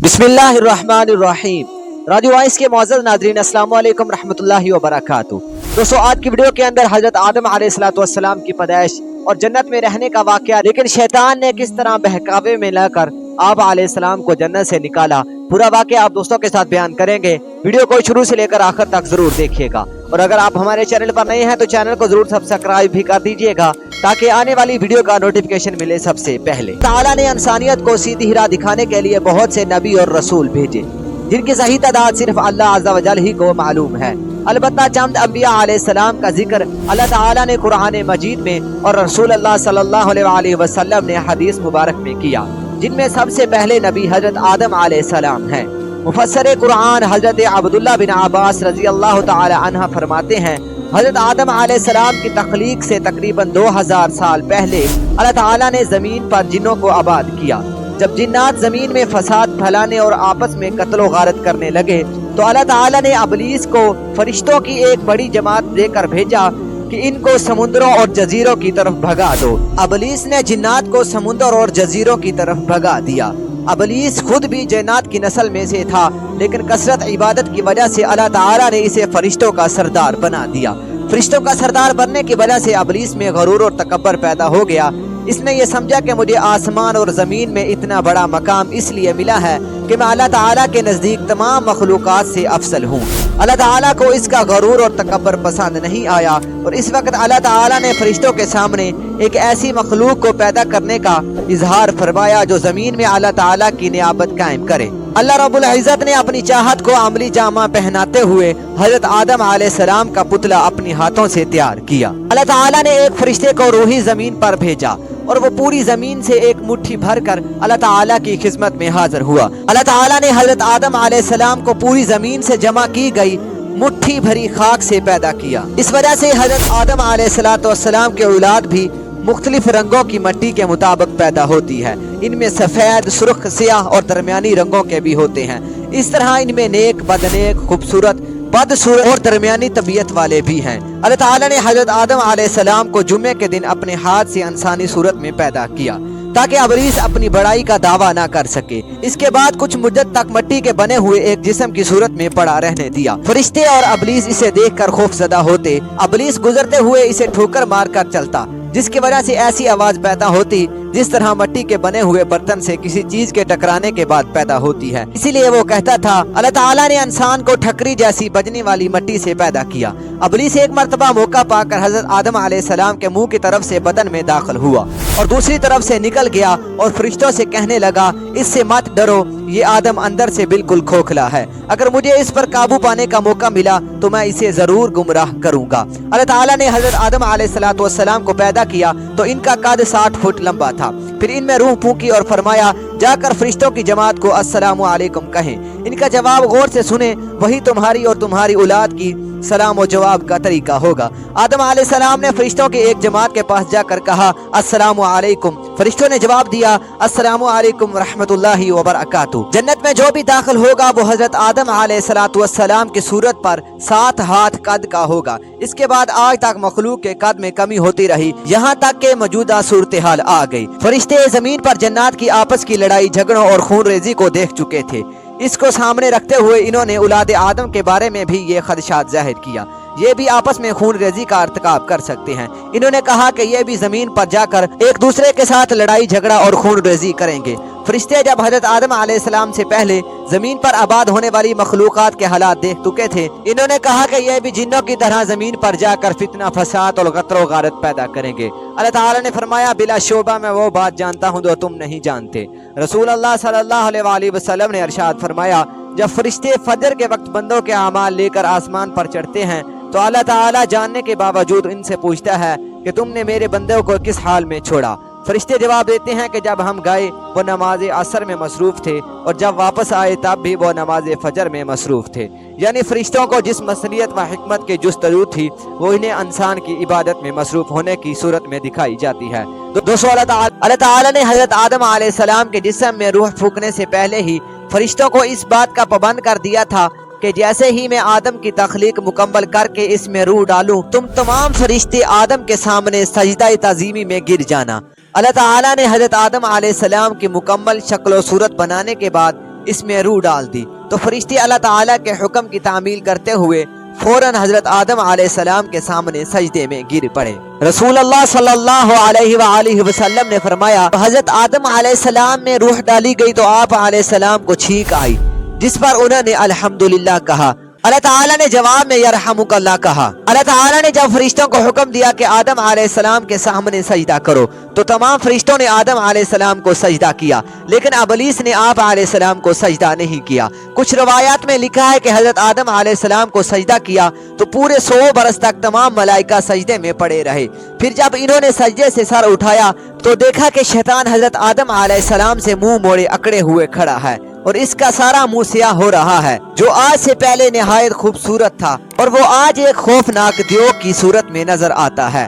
बिस्मिल्लाहिर्रहमानिर्रहीम। राजू वॉइस के मौजूद नाज़रीन, अस्सलाम वालेकुम रहमतुल्लाहि व बरकातुहू। दोस्तों, आज की वीडियो के अंदर हजरत आदम अलैहिस्सलाम की पैदाइश और जन्नत में रहने का वाक़या, लेकिन शैतान ने किस तरह बहकावे में लाकर आप अलैहिस्सलाम को जन्नत से निकाला, पूरा वाक़या आप दोस्तों के साथ बयान करेंगे। वीडियो को शुरू से लेकर आखिर तक जरूर देखिएगा, और अगर आप हमारे चैनल पर नए हैं तो चैनल को जरूर सब्सक्राइब भी कर दीजिएगा ताकि आने वाली वीडियो का नोटिफिकेशन मिले सबसे पहले। ताला ने इंसानियत को सीधी राह दिखाने के लिए बहुत से नबी और रसूल भेजे, जिनकी सही तादाद सिर्फ अल्लाह अज़्ज़ा व जल ही को मालूम है। अलबत्ता चंद अंबिया अलैहिस्सलाम का जिक्र अल्लाह ताला ने कुरान मजीद में और रसूल अल्लाह सल्लल्लाहु अलैहि वसल्लम ने हदीस मुबारक में किया, जिनमें सबसे पहले नबी हजरत आदम अलैहिस्सलाम हैं। मुफस्सिर कुरान हजरत अब्दुल्लाह बिन अब्बास रज़ी अल्लाह ताला अन्हा फरमाते हैं, हजरत आदम अलैहिस्सलाम की तख्लीक से तकरीबन 2000 साल पहले अल्लाह ताला ने जमीन पर जिन्नों को आबाद किया। जब जिन्नात जमीन में फसाद फैलाने और आपस में कत्ल गारत करने लगे तो अल्लाह ताला ने इब्लीस को फरिश्तों की एक बड़ी जमात देकर भेजा कि इनको समुद्रों और जजीरों की तरफ भगा दो। इब्लीस ने जिन्नात को समुद्र और जजीरों की तरफ भगा दिया। इब्लीस खुद भी जिन्नात की नस्ल में से था, लेकिन कसरत इबादत की वजह से अल्लाह ताला ने इसे फरिश्तों का सरदार बना दिया। फरिश्तों का सरदार बनने की वजह से इब्लीस में गरूर और तकब्बर पैदा हो गया। इसने ये समझा कि मुझे आसमान और ज़मीन में इतना बड़ा मकाम इसलिए मिला है कि मैं अल्लाह ताला के नज़दीक तमाम मखलूक़ात से अफसल हूँ। अल्लाह ताला को इसका गरूर और तकब्बर पसंद नहीं आया, और इस वक्त अल्लाह ताला ने फरिश्तों के सामने एक ऐसी मखलूक को पैदा करने का इजहार फरमाया जो ज़मीन में अल्लाह ताला की नियाबत कायम करे। अल्लाह रब्बुल इज़्ज़त ने अपनी चाहत को अमली जामा पहनाते हुए हजरत आदम अलैहिस्सलाम का पुतला अपने हाथों से तैयार किया। अल्लाह ताला ने एक फरिश्ते को रूही जमीन पर भेजा, और वो पूरी जमीन से एक मुट्ठी भर कर अल्लाह ताला की खिदमत में हाजिर हुआ। अल्लाह ताला ने हजरत आदम अलैहिस्सलाम को पूरी जमीन से जमा की गई मुट्ठी भरी खाक से पैदा किया। इस वजह से हजरत आदम अलैहिस्सलाम के औलाद भी मुख्तलिफ रंगों की मिट्टी के मुताबिक पैदा होती है। इनमें सफेद, सुर्ख, सियाह और दरमियानी रंगों के भी होते हैं। इस तरह इनमें नेक, बदनेक, खूबसूरत, बदसूरत और दरमियानी तबीयत वाले भी हैं। अल्लाह ताला ने हजरत आदम अलैहिस्सलाम को जुम्मे के दिन अपने हाथ से इंसानी सूरत में पैदा किया ताकि इब्लीस अपनी बड़ाई का दावा ना कर सके। इसके बाद कुछ मुद्दत तक मिट्टी के बने हुए एक जिस्म की सूरत में पड़ा रहने दिया। फरिश्ते और इब्लीस इसे देखकर खौफजदा होते। इब्लीस गुजरते हुए इसे ठोकर मार कर चलता, जिसकी वजह से ऐसी आवाज पैदा होती जिस तरह मिट्टी के बने हुए बर्तन से किसी चीज के टकराने के बाद पैदा होती है। इसीलिए वो कहता था, अल्लाह ताला ने इंसान को ठकरी जैसी बजने वाली मिट्टी से पैदा किया। इब्लीस एक मर्तबा मौका पाकर हजरत आदम अलैहिस्सलाम के मुंह की तरफ से बदन में दाखिल हुआ और दूसरी तरफ से निकल गया, और फरिश्तों से कहने लगा, इससे मत डरो, ये आदम अंदर से बिल्कुल खोखला है। अगर मुझे इस पर काबू पाने का मौका मिला तो मैं इसे जरूर गुमराह करूंगा। अल्लाह ताला ने हजरत आदम अलैहिस्सलाम को पैदा किया तो इनका कद 60 फुट लंबा था। फिर इनमें रूह फूंकी और फरमाया, जाकर फरिश्तों की जमात को अस्सलामु अलैकुम कहें। इनका जवाब गौर से सुने, वही तुम्हारी और तुम्हारी औलाद की सलाम और जवाब का तरीका होगा। आदम अलैहिस्सलाम ने फरिश्तों की एक जमात के पास जाकर कहा, अस्सलामु अलैकुम। फरिश्तों ने जवाब दिया, अस्सलामु अलैकुम रहमतुल्लाहि व बरकातुहू। जन्नत में जो भी दाखिल होगा वो हजरत आदम अलैहिस्सलाम की सूरत पर 7 हाथ कद का होगा। इसके बाद आज तक मखलूक के कद में कमी होती रही, यहाँ तक के मौजूदा सूरत हाल आ गई। फरिश्ते जमीन पर जन्नात की आपस की लड़ाई झगड़ों और खून रेजी को देख चुके थे। इसको सामने रखते हुए इन्होंने औलाद आदम के बारे में भी ये खदशात जाहिर किया, ये भी आपस में खून रेजी का अर्तकाब कर सकते हैं। इन्होंने कहा कि ये भी जमीन पर जाकर एक दूसरे के साथ लड़ाई झगड़ा और खून रेजी करेंगे। फरिश्ते जब हजरत आदम अलैहिस्सलाम से पहले जमीन पर आबाद होने वाली मखलूकात के हालात देख चुके थे, इन्होंने कहा कि ये भी जिन्नों की तरह जमीन पर जाकर फितना, फसाद और गत्रो गारत पैदा करेंगे। अल्लाह ताला ने फरमाया, बिला शोबा मैं वो बात जानता हूँ जो तुम नहीं जानते। रसूल अल्लाह सल्लल्लाहु अलैहि वसल्लम ने इरशाद फरमाया, जब फरिश्ते फजर के वक्त बंदों के अमाल लेकर आसमान पर चढ़ते हैं तो अल्लाह ताला जानने के बावजूद इनसे पूछता है कि तुमने मेरे बंदों को किस हाल में छोड़ा। फरिश्ते जवाब देते हैं कि जब हम गए वो नमाज असर में मसरूफ थे, और जब वापस आए तब भी वो नमाज फजर में मसरूफ थे। यानी फरिश्तों को जिस मसलियत व हिकमत की जुस्तजू थी वो इन्हें इंसान की इबादत में मसरूफ होने की सूरत में दिखाई जाती है। दोस्तों, अल्लाह ताला ने हजरत आदम अलैहिस्सलाम के जिस्म में रूह फूंकने से पहले ही फरिश्तों को इस बात का पाबंद कर दिया था कि जैसे ही मैं आदम की तख्लीक मुकम्मल करके इसमें रूह डालूं, तुम तमाम फरिश्ते आदम के सामने सजदा ताज़ीमी में गिर जाना। अल्लाह ताला ने हजरत आदम अलैहिस्सलाम की मुकम्मल शक्ल और सूरत बनाने के बाद اس میں روح ڈال دی تو فرشتے اللہ تعالیٰ کے حکم کی تعمیل کرتے ہوئے فوراً حضرت آدم علیہ السلام کے سامنے سجدے میں گر پڑے۔ رسول اللہ صلی اللہ علیہ وآلہ وسلم نے فرمایا حضرت آدم علیہ السلام میں روح ڈالی گئی تو آپ علیہ السلام کو چھینک آئی، جس پر انہوں نے الحمدللہ کہا۔ اللہ تعالیٰ نے جواب میں یرحمک اللہ کہا۔ اللہ تعالیٰ نے جب فرشتوں کو حکم دیا کہ آدم علیہ السلام کے سامنے سجدہ کرو تو تمام فرشتوں نے آدم علیہ السلام کو سجدہ کیا، لیکن ابلیس نے آپ علیہ السلام کو سجدہ نہیں کیا۔ کچھ روایات میں لکھا ہے کہ حضرت آدم علیہ السلام کو سجدہ کیا تو پورے 100 برس تک تمام ملائکہ سجدے میں پڑے رہے۔ پھر جب انہوں نے سجدے سے سر اٹھایا تو دیکھا کہ شیطان حضرت آدم علیہ السلام سے منہ موڑے اکڑے ہوئے کھڑا ہے اور اس کا سارا منہ سیاہ ہو رہا ہے، جو آج سے پہلے نہایت خوبصورت تھا اور وہ آج ایک خوفناک دیو کی صورت میں نظر آتا ہے۔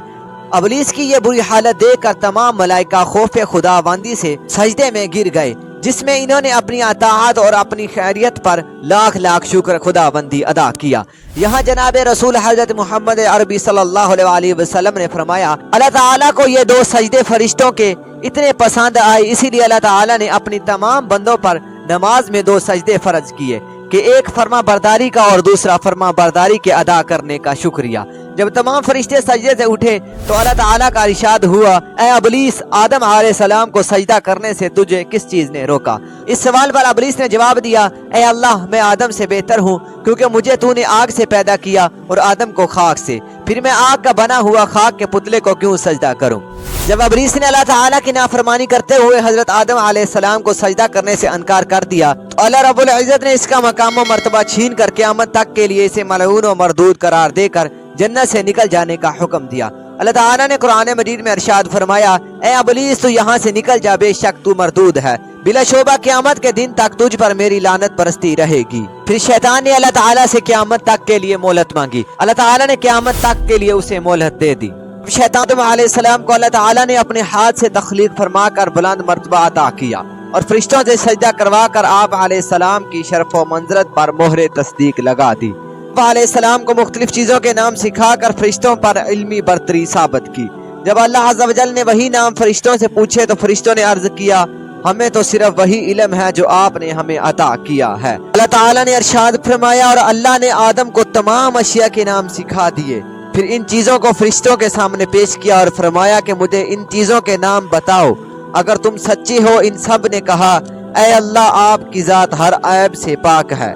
ابلیس کی یہ بری حالت دیکھ کر تمام ملائکہ خوف خداوندی سے سجدے میں گر گئے، جس میں انہوں نے اپنی اطاعت اور اپنی خیریت پر لاکھ لاکھ شکر خداوندی ادا کیا۔ یہاں جناب رسول حضرت محمد عربی صلی اللہ علیہ وسلم نے فرمایا اللہ تعالیٰ کو یہ 2 سجدے فرشتوں کے اتنے پسند آئے، اسی لیے اللہ تعالیٰ نے اپنی تمام بندوں پر نماز میں 2 سجدے فرض کیے کہ ایک فرما برداری کا اور دوسرا فرما برداری کے ادا کرنے کا شکریہ۔ جب تمام فرشتے سجدے سے اٹھے تو اللہ تعالیٰ کا ارشاد ہوا اے ابلیس، آدم علیہ السلام کو سجدہ کرنے سے تجھے کس چیز نے روکا؟ اس سوال پر ابلیس نے جواب دیا اے اللہ، میں آدم سے بہتر ہوں کیونکہ مجھے تو نے آگ سے پیدا کیا اور آدم کو خاک سے، پھر میں آگ کا بنا ہوا خاک کے پتلے کو کیوں سجدہ کروں؟ جب ابلیس نے اللہ تعالیٰ کی نافرمانی کرتے ہوئے حضرت آدم علیہ السلام کو سجدہ کرنے سے انکار کر دیا تو اللہ رب العزت نے اس کا مقام و مرتبہ چھین کر قیامت تک کے لیے اسے ملعون و مردود قرار دے کر جنت سے نکل جانے کا حکم دیا۔ اللہ تعالیٰ نے قرآن مجید میں ارشاد فرمایا اے ابلیس، تو یہاں سے نکل جا، بے شک تو مردود ہے، بلا شبہ قیامت کے دن تک تجھ پر میری لعنت پرستی رہے گی۔ پھر شیطان نے اللہ تعالیٰ سے قیامت تک کے لیے مہلت مانگی، اللہ تعالیٰ نے قیامت تک کے لیے اسے مہلت دے دی۔ شیطان آدم علیہ السلام کو اللہ تعالیٰ نے اپنے ہاتھ سے تخلیق فرما کر بلند مرتبہ عطا کیا اور فرشتوں سے سجدہ کروا کر آپ علیہ السلام کی شرف و منزلت پر مہر تصدیق لگا دی۔ آپ علیہ السلام کو مختلف چیزوں کے نام سکھا کر فرشتوں پر علمی برتری ثابت کی۔ جب اللہ عز و جل نے وہی نام فرشتوں سے پوچھے تو فرشتوں نے عرض کیا ہمیں تو صرف وہی علم ہے جو آپ نے ہمیں عطا کیا ہے۔ اللہ تعالیٰ نے ارشاد فرمایا اور اللہ نے آدم کو تمام اشیاء کے نام سکھا دیے، پھر ان چیزوں کو فرشتوں کے سامنے پیش کیا اور فرمایا کہ مجھے ان چیزوں کے نام بتاؤ اگر تم سچے ہو۔ ان سب نے کہا اے اللہ، آپ کی ذات ہر عیب سے پاک ہے،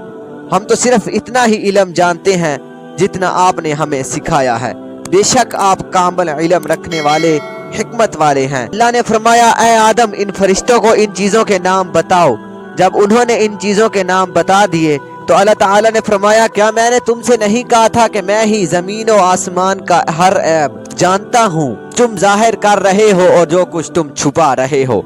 ہم تو صرف اتنا ہی علم جانتے ہیں جتنا آپ نے ہمیں سکھایا ہے، بے شک آپ کامل علم رکھنے والے حکمت والے ہیں۔ اللہ نے فرمایا اے آدم، ان فرشتوں کو ان چیزوں کے نام بتاؤ۔ جب انہوں نے ان چیزوں کے نام بتا دیے تو اللہ تعالیٰ نے فرمایا کیا میں نے تم سے نہیں کہا تھا کہ میں ہی زمین و آسمان کا ہر عیب جانتا ہوں؟ تم ظاہر کر رہے ہو اور جو کچھ تم چھپا رہے ہو۔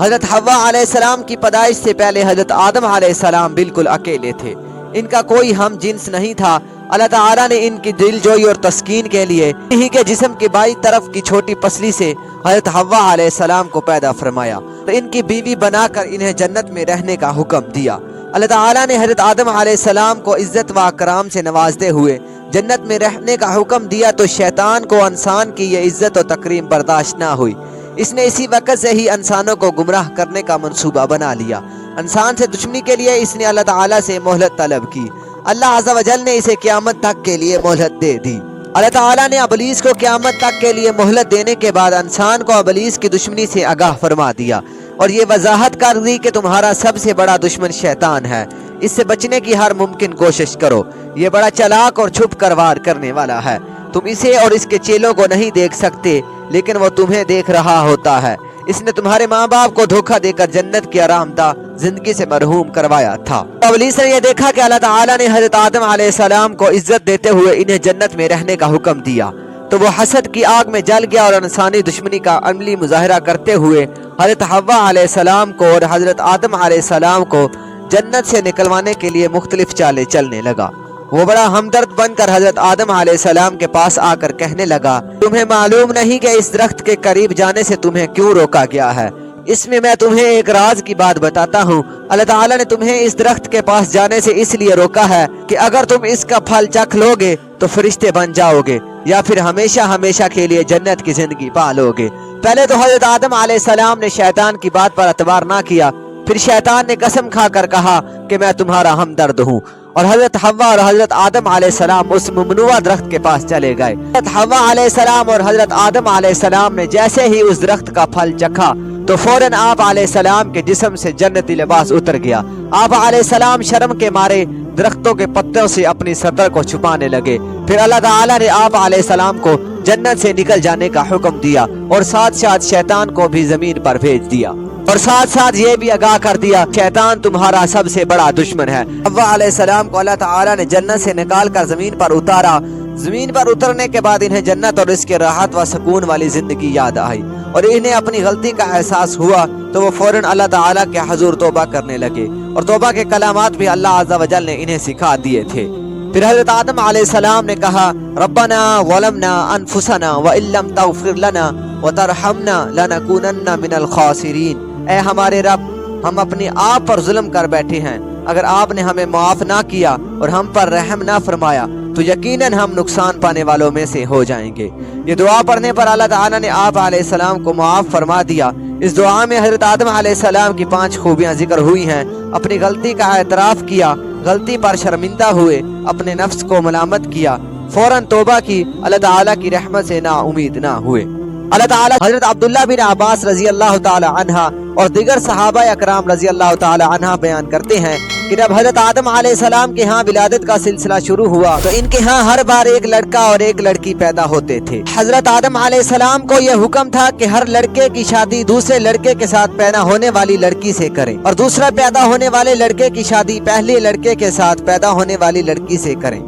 حضرت حوا علیہ السلام کی پیدائش سے پہلے حضرت آدم علیہ السلام بالکل اکیلے تھے، ان کا کوئی ہم جنس نہیں تھا۔ اللہ تعالیٰ نے ان کی دل جوئی اور تسکین کے لیے انہی کے جسم کی بائیں طرف کی چھوٹی پسلی سے حضرت حوا علیہ السلام کو پیدا فرمایا تو ان کی بیوی بنا کر انہیں جنت میں رہنے کا حکم دیا۔ اللہ تعالیٰ نے حضرت آدم علیہ السلام کو عزت و اکرام سے نوازتے ہوئے جنت میں رہنے کا حکم دیا تو شیطان کو انسان کی یہ عزت و تکریم برداشت نہ ہوئی، اس نے اسی وقت سے ہی انسانوں کو گمراہ کرنے کا منصوبہ بنا لیا۔ انسان سے دشمنی کے لیے اس نے اللہ تعالیٰ سے مہلت طلب کی، اللہ عز و جل نے اسے قیامت تک کے لیے مہلت دے دی۔ اللہ تعالیٰ نے ابلیس کو قیامت تک کے لیے مہلت دینے کے بعد انسان کو ابلیس کی دشمنی سے آگاہ فرما دیا اور یہ وضاحت کر دی کہ تمہارا سب سے بڑا دشمن شیطان ہے، اس سے بچنے کی ہر ممکن کوشش کرو، یہ بڑا چلاک اور چھپ کر وار کرنے والا ہے، تم اسے اور اس کے چیلوں کو نہیں دیکھ سکتے لیکن وہ تمہیں دیکھ رہا ہوتا ہے، اس نے تمہارے ماں باپ کو دھوکہ دے کر جنت کی آرام دہ زندگی سے محروم کروایا تھا۔ ابلیس نے یہ دیکھا کہ اللہ تعالیٰ نے حضرت آدم علیہ السلام کو عزت دیتے ہوئے انہیں جنت میں رہنے کا حکم دیا تو وہ حسد کی آگ میں جل گیا اور انسانی دشمنی کا عملی مظاہرہ کرتے ہوئے حضرت حوا علیہ السلام کو اور حضرت آدم علیہ السلام کو جنت سے نکلوانے کے لیے مختلف چالیں چلنے لگا۔ وہ بڑا ہمدرد بن کر حضرت آدم علیہ السلام کے پاس آ کر کہنے لگا تمہیں معلوم نہیں کہ اس درخت کے قریب جانے سے تمہیں کیوں روکا گیا ہے؟ اس میں تمہیں ایک راز کی بات بتاتا ہوں، اللہ تعالیٰ نے تمہیں اس درخت کے پاس جانے سے اس لیے روکا ہے کہ اگر تم اس کا پھل چکھ لو گے تو فرشتے بن جاؤ گے یا پھر ہمیشہ ہمیشہ کے لیے جنت کی زندگی پالو گے۔ پہلے تو حضرت آدم علیہ السلام نے شیطان کی بات پر اعتبار نہ کیا، फिर शैतान ने कसम खाकर कहा कि मैं तुम्हारा हमदर्द हूँ, और हजरत हव्वा और हजरत आदम अलैहिस्सलाम उस ममनुआ दरख्त के पास चले गए। हजरत हव्वा अलैहिस्सलाम और हजरत आदम अलैहिस्सलाम ने जैसे ही उस दरख्त का फल चखा तो फौरन आप अलैहिस्सलाम के जिस्म से जन्नती लिबास उतर गया। आप अलैहिस्सलाम शर्म के मारे दरख्तों के पत्तों से अपनी सतर को छुपाने लगे। फिर अल्लाह ताला ने आप अलैहिस्सलाम को जन्नत से निकल जाने का हुक्म दिया और साथ साथ शैतान को भी जमीन पर भेज दिया, और साथ साथ ये भी आगाह कर दिया शैतान तुम्हारा सबसे बड़ा दुश्मन है। हव्वा अलैहिस्सलाम को अल्लाह ताला ने जन्नत से निकाल कर जमीन पर उतारा। जमीन पर उतरने के बाद इन्हें जन्नत और इसके राहत व सुकून वाली जिंदगी याद आई और इन्हें अपनी गलती का एहसास हुआ तो वो फौरन अल्लाह ताला के हुजूर तौबा करने लगे, और तौबा के कलामात भी अल्लाह अज़्ज़ा वजल ने इन्हें सिखा दिए थे। फिर हज़रत आदम अलैहिस्सलाम ने कहा, रब्बना वलमना अनफुसना व इल्लम तग़फिर लना व तरहमना लनकूनन्ना मिनल खासिरीन। ऐ हमारे रब, हम अपने आप पर जुल्म कर बैठे हैं, अगर आपने हमें माफ ना किया और हम पर रहम ना फरमाया तो यकीनन हम नुकसान पाने वालों में से हो जाएंगे। ये दुआ पढ़ने पर अल्लाह ताला ने आप अलैहिस्सलाम को माफ फरमा दिया। इस दुआ में हज़रत आदम अलैहिस्सलाम की 5 खूबियां जिक्र हुई हैं। अपनी गलती का एतराफ़ किया, गलती पर शर्मिंदा हुए, अपने नफ्स को मलामत किया, फौरन तौबा की, अल्लाह ताला की रहमत से ना उम्मीद ना हुए। अल्लाह ताला हज़रत अब्दुल्लाह बिन अब्बास रज़ी अल्लाह ताला अन्हा और दीगर सहाबा अकराम रज़ी अल्लाह ताला अन्हा बयान करते हैं कि जब हज़रत आदम अलैहिस्सलाम के यहाँ विलादत का सिलसिला शुरू हुआ तो इनके यहाँ हर बार एक लड़का और एक लड़की पैदा होते थे। हज़रत आदम अलैहिस्सलाम को यह हुक्म था कि हर लड़के की शादी दूसरे लड़के के साथ पैदा होने वाली लड़की से करें और दूसरा पैदा होने वाले लड़के की शादी पहले लड़के के साथ पैदा होने वाली लड़की से करें।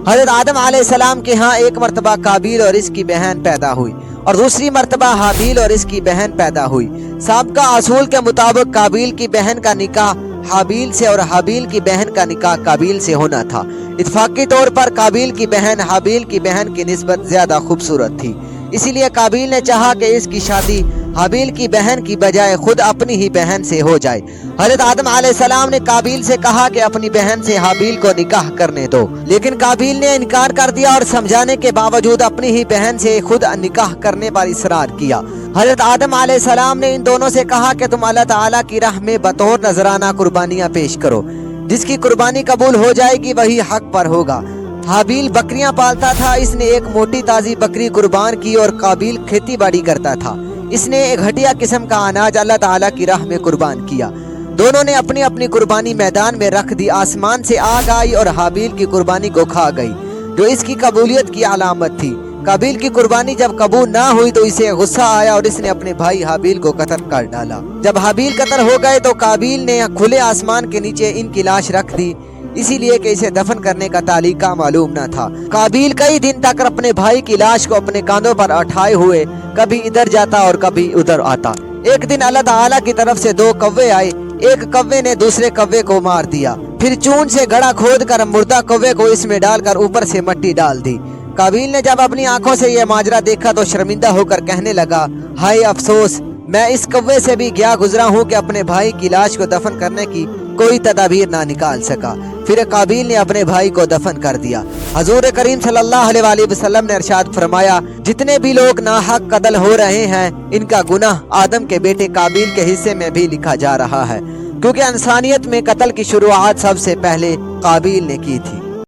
हज़रत आदम अलैहिस्सलाम के यहाँ एक मरतबा काबिल और इसकी बहन पैदा हुई और दूसरी मरतबा हाबील और इसकी बहन पैदा हुई। साबिक़ा असूल के मुताबिक काबिल की बहन का निकाह हाबील से और हाबील की बहन का निकाह काबिल से होना था। इत्फाकी तौर पर काबिल की बहन हाबील की बहन की निस्बत ज्यादा खूबसूरत थी, इसीलिए काबिल ने चाहा कि इसकी शादी हाबील की बहन की बजाय खुद अपनी ही बहन से हो जाए। हज़रत आदम अलैहिस्सलाम ने काबिल से कहा कि अपनी बहन से हाबील को निकाह करने दो, लेकिन काबिल ने इनकार कर दिया और समझाने के बावजूद अपनी ही बहन से खुद निकाह करने पर इसरार किया। हज़रत आदम अलैहिस्सलाम ने इन दोनों से कहा कि तुम अल्लाह ताला की राह में बतौर नजराना कुर्बानियाँ पेश करो, जिसकी कुर्बानी कबूल हो जाएगी वही हक पर होगा। हाबील बकरियां पालता था, इसने एक मोटी ताजी बकरी कुर्बान की और काबिल खेती बाड़ी करता था, इसने एक घटिया किस्म का अनाज अल्लाह ताला की राह में कुर्बान किया। दोनों ने अपनी अपनी कुर्बानी मैदान में रख दी। आसमान से आग आई और हाबील की कुर्बानी को खा गई, जो इसकी कबूलियत की अलामत थी। काबिल की कुर्बानी जब कबूल ना हुई तो इसे गुस्सा आया और इसने अपने भाई हाबील को कत्ल कर डाला। जब हाबील कत्ल हो गए तो काबिल ने खुले आसमान के नीचे इनकी लाश रख दी, इसीलिए कि इसे दफन करने का तालीका मालूम न था। काबिल कई दिन तक अपने भाई की लाश को अपने कांधों पर उठाए हुए कभी इधर जाता और कभी उधर आता। एक दिन अल्लाह ताला की तरफ से 2 कौवे आए, एक कौवे ने दूसरे कौवे को मार दिया, फिर चून से गड्ढा खोद कर मुर्दा कौवे को इसमें डालकर ऊपर से मिट्टी डाल दी। काबिल ने जब अपनी आंखों से यह माजरा देखा तो शर्मिंदा होकर कहने लगा, हाय अफसोस, मैं इस कौवे से भी गया गुजरा हूँ कि अपने भाई की लाश को दफन करने की कोई तदाबीर ना निकाल सका। फिर काबिल ने अपने भाई को दफन कर दिया। हजूर करीम सल्लल्लाहु अलैहि वसल्लम ने इरशाद फरमाया, जितने भी लोग नाहक कत्ल हो रहे हैं इनका गुनाह आदम के बेटे काबिल के हिस्से में भी लिखा जा रहा है, क्योंकि इंसानियत में कत्ल की शुरुआत सबसे पहले काबिल ने की थी।